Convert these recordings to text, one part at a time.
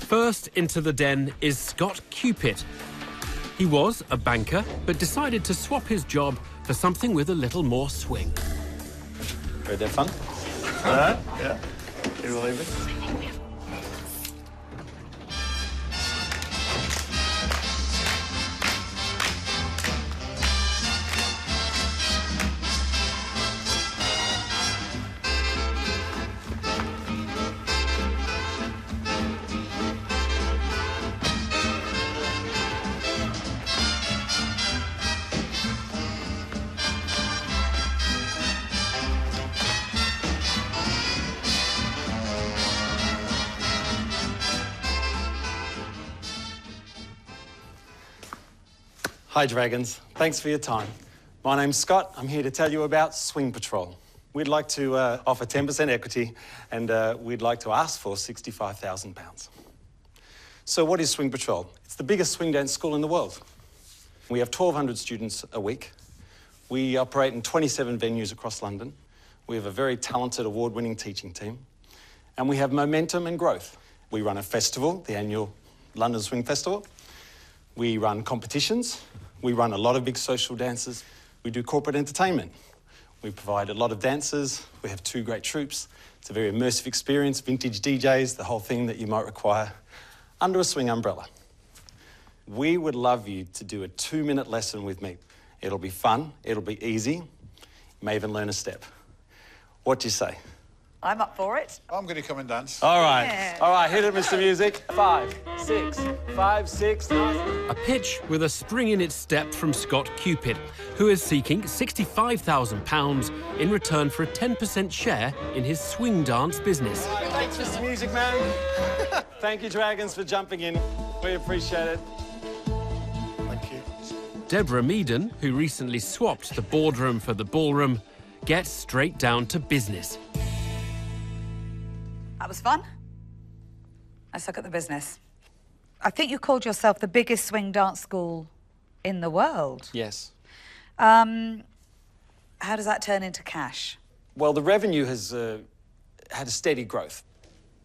First into the den is Scott Cupit. He was a banker, but decided to swap his job for something with a little more swing. Heard that fun? Yeah. You believe it? Hi, Dragons. Thanks for your time. My name's Scott. I'm here to tell you about Swing Patrol. We'd like to offer 10% equity, and we'd like to ask for £65,000. So what is Swing Patrol? It's the biggest swing dance school in the world. We have 1,200 students a week. We operate in 27 venues across London. We have a very talented, award-winning teaching team. And we have momentum and growth. We run a festival, the annual London Swing Festival. We run competitions. We run a lot of big social dances. We do corporate entertainment. We provide a lot of dancers. We have 2 great troupes. It's a very immersive experience, vintage DJs, the whole thing that you might require under a swing umbrella. We would love you to do a 2-minute lesson with me. It'll be fun, it'll be easy. You may even learn a step. What do you say? I'm up for it. I'm going to come and dance. All right. Yeah. All right, hit it, Mr. Music. 5, 6, 5, 6, 9. A pitch with a spring in its step from Scott Cupit, who is seeking £65,000 in return for a 10% share in his swing dance business. Thanks, Mr. Music Man. Thank you, Dragons, for jumping in. We appreciate it. Thank you. Deborah Medan, who recently swapped the boardroom for the ballroom, gets straight down to business. That was fun. Let's look at the business. I think you called yourself the biggest swing dance school in the world. Yes. How does that turn into cash? Well, the revenue has had a steady growth.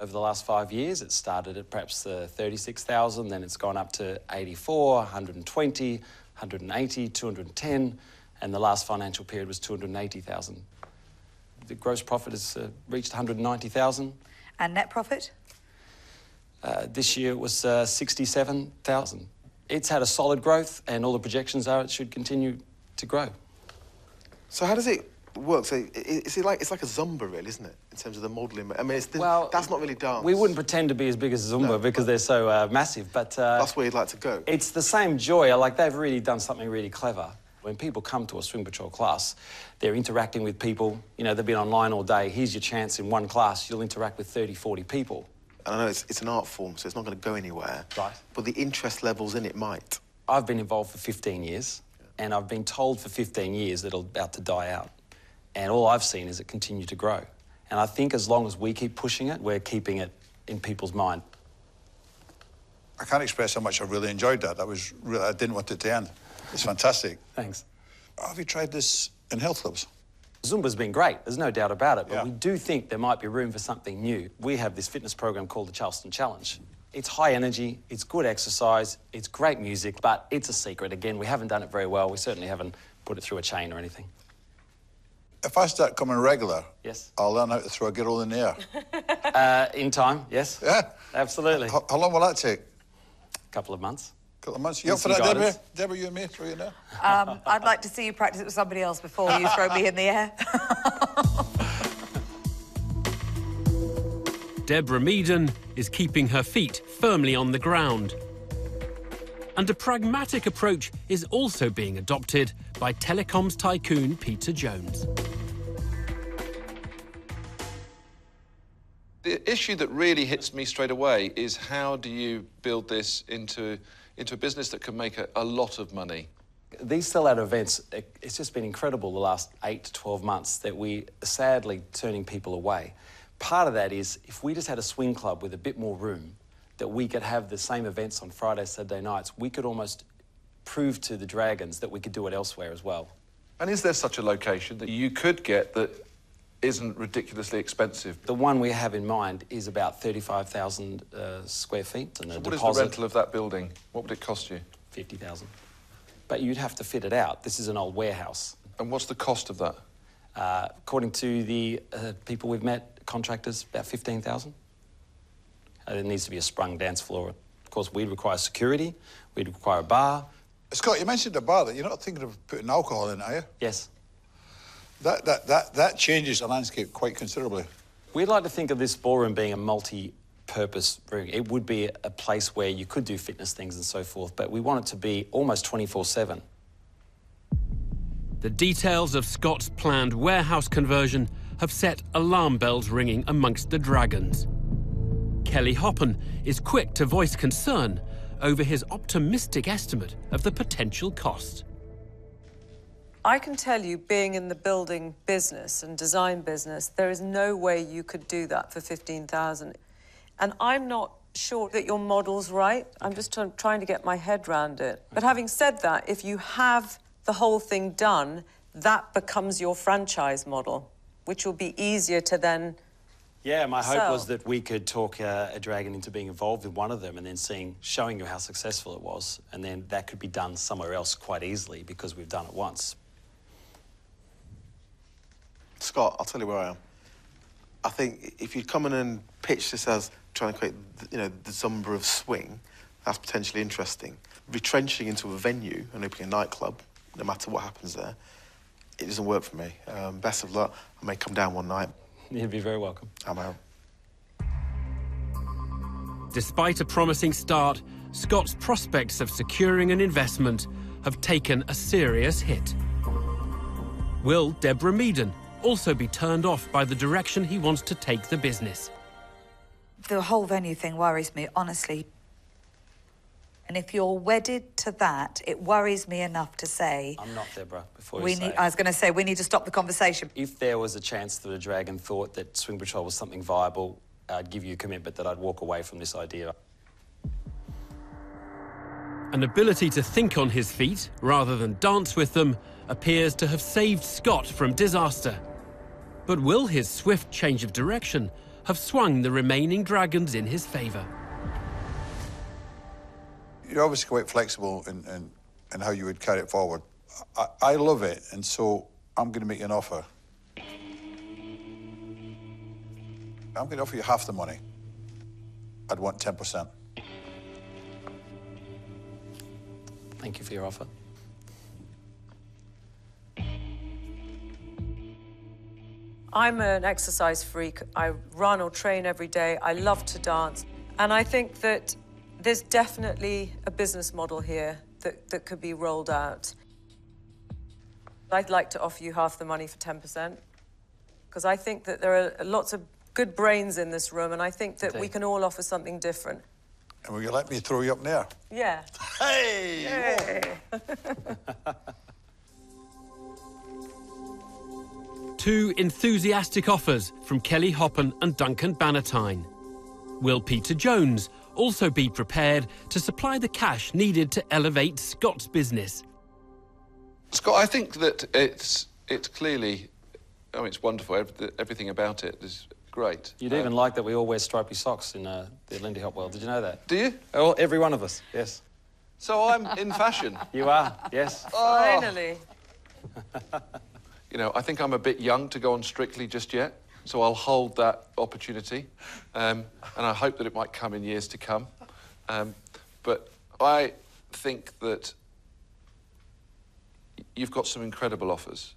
Over the last 5 years, it started at perhaps 36,000, then it's gone up to 84, 120, 180, 210, and the last financial period was 280,000. The gross profit has reached 190,000. And net profit? This year it was 67,000. It's had a solid growth, and all the projections are it should continue to grow. So how does it work? So it's like a Zumba, really, isn't it? In terms of the modelling. I mean, that's not really dance. We wouldn't pretend to be as big as Zumba because they're so massive, but that's where you'd like to go. It's the same joy. Like, they've really done something really clever. When people come to a Swing Patrol class, they're interacting with people. You know, they've been online all day. Here's your chance in one class. You'll interact with 30, 40 people. And I know it's an art form, so it's not going to go anywhere. Right. But the interest levels in it might. I've been involved for 15 years, and I've been told for 15 years that it'll about to die out. And all I've seen is it continue to grow. And I think as long as we keep pushing it, we're keeping it in people's mind. I can't express how much I really enjoyed that. I didn't want it to end. It's fantastic. Thanks. Have you tried this in health clubs? Zumba's been great, there's no doubt about it, but Yeah. we do think there might be room for something new. We have this fitness program called the Charleston Challenge. It's high energy, it's good exercise, it's great music, but it's a secret. Again, we haven't done it very well. We certainly haven't put it through a chain or anything. If I start coming regular, Yes. I'll learn how to throw a girl in the air. In time, yes. Yeah? Absolutely. How long will that take? A couple of months. Couple of months? You up for Some that, Deborah? guidance. Deborah, you and me, throw you in there? I'd like to see you practice it with somebody else before you throw me in the air. Deborah Medan is keeping her feet firmly on the ground. And a pragmatic approach is also being adopted by telecoms tycoon Peter Jones. The issue that really hits me straight away is how do you build this into a business that can make a lot of money? These sellout events, it's just been incredible the last 8 to 12 months that we are sadly turning people away. Part of that is if we just had a swing club with a bit more room, that we could have the same events on Friday, Saturday nights, we could almost prove to the Dragons that we could do it elsewhere as well. And is there such a location that you could get that isn't ridiculously expensive. The one we have in mind is about 35,000 square feet. And So a what is deposit, the rental of that building? What would it cost you? 50,000. But you'd have to fit it out. This is an old warehouse. And what's the cost of that? According to the people we've met, contractors, about 15,000. There needs to be a sprung dance floor. Of course, we'd require security, we'd require a bar. Scott, you mentioned the bar. That you're not thinking of putting alcohol in, are you? Yes. That changes the landscape quite considerably. We'd like to think of this ballroom being a multi-purpose room. It would be a place where you could do fitness things and so forth, but we want it to be almost 24/7. The details of Scott's planned warehouse conversion have set alarm bells ringing amongst the Dragons. Kelly Hoppen is quick to voice concern over his optimistic estimate of the potential cost. I can tell you, being in the building business and design business, there is no way you could do that for 15,000. And I'm not sure that your model's right. I'm just trying to get my head around it. But having said that, if you have the whole thing done, that becomes your franchise model, which will be easier to then Yeah, my hope sell. was that we could talk a dragon into being involved in one of them and then showing you how successful it was, and then that could be done somewhere else quite easily because we've done it once. Scott, I'll tell you where I am. I think if you come in and pitch this as trying to create, the Zumba of swing, that's potentially interesting. Retrenching into a venue and opening a nightclub, no matter what happens there, it doesn't work for me. Best of luck. I may come down one night. You'd be very welcome. I'm out. Despite a promising start, Scott's prospects of securing an investment have taken a serious hit. Will Deborah Medan also be turned off by the direction he wants to take the business? The whole venue thing worries me, honestly. And if you're wedded to that, it worries me enough to say... I'm not, Deborah, before you say. I was going to say, we need to stop the conversation. If there was a chance that a dragon thought that Swing Patrol was something viable, I'd give you a commitment that I'd walk away from this idea. An ability to think on his feet, rather than dance with them, appears to have saved Scott from disaster. But will his swift change of direction have swung the remaining dragons in his favour? You're obviously quite flexible in how you would carry it forward. I love it, and so I'm going to make you an offer. I'm going to offer you half the money. I'd want 10%. Thank you for your offer. I'm an exercise freak. I run or train every day. I love to dance. And I think that there's definitely a business model here that could be rolled out. I'd like to offer you half the money for 10%, because I think that there are lots of good brains in this room, and I think that we can all offer something different. And will you let me throw you up in the air? Yeah. Hey! Yay. Two enthusiastic offers from Kelly Hoppen and Duncan Bannatyne. Will Peter Jones also be prepared to supply the cash needed to elevate Scott's business? Scott, I think that it's clearly, it's wonderful. Everything about it is great. You'd even like that we all wear stripy socks in the Lindy Hop world. Did you know that? Do you? Oh, every one of us, yes. So I'm in fashion. You are, yes. Finally. I think I'm a bit young to go on Strictly just yet, so I'll hold that opportunity, and I hope that it might come in years to come. But I think that you've got some incredible offers.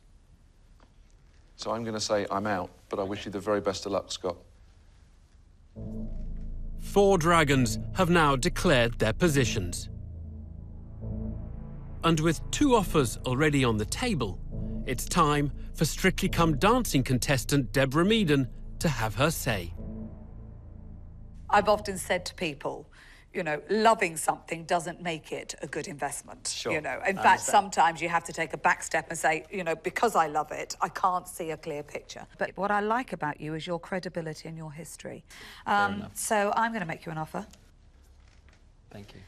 So I'm going to say I'm out, but I wish you the very best of luck, Scott. 4 dragons have now declared their positions. And with 2 offers already on the table, it's time for Strictly Come Dancing contestant Deborah Medan to have her say. I've often said to people, loving something doesn't make it a good investment. Sure. In fact, sometimes you have to take a back step and say, because I love it, I can't see a clear picture. But what I like about you is your credibility and your history. So I'm going to make you an offer. Thank you.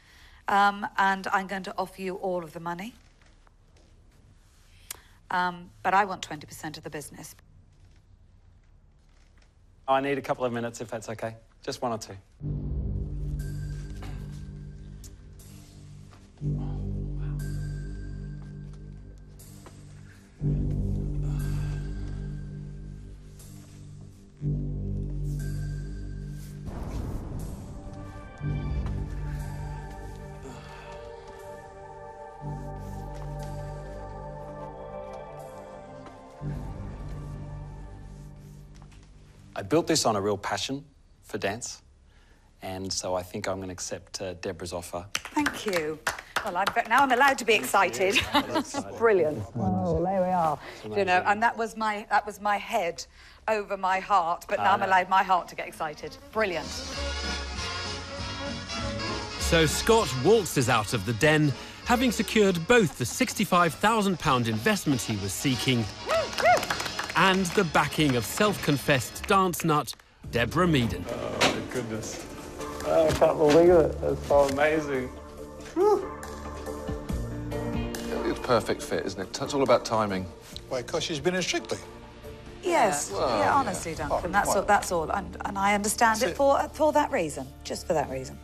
And I'm going to offer you all of the money. But I want 20% of the business. I need a couple of minutes, if that's okay. Just 1 or 2. I built this on a real passion for dance, and so I think I'm going to accept Deborah's offer. Thank you. Well, now I'm allowed to be excited. Brilliant. Oh, there we are. You know, and that was my head over my heart, but now I'm allowed my heart to get excited. Brilliant. So Scott waltzes out of the den, having secured both the £65,000 investment he was seeking and the backing of self-confessed dance nut Deborah Medan. Oh, my goodness. Oh, I can't believe it. That's so amazing. It's a perfect fit, isn't it? It's all about timing. Why, because she's been in Strictly. Yes. Yeah, honestly, Duncan, that's all. And I understand it for that reason, just for that reason.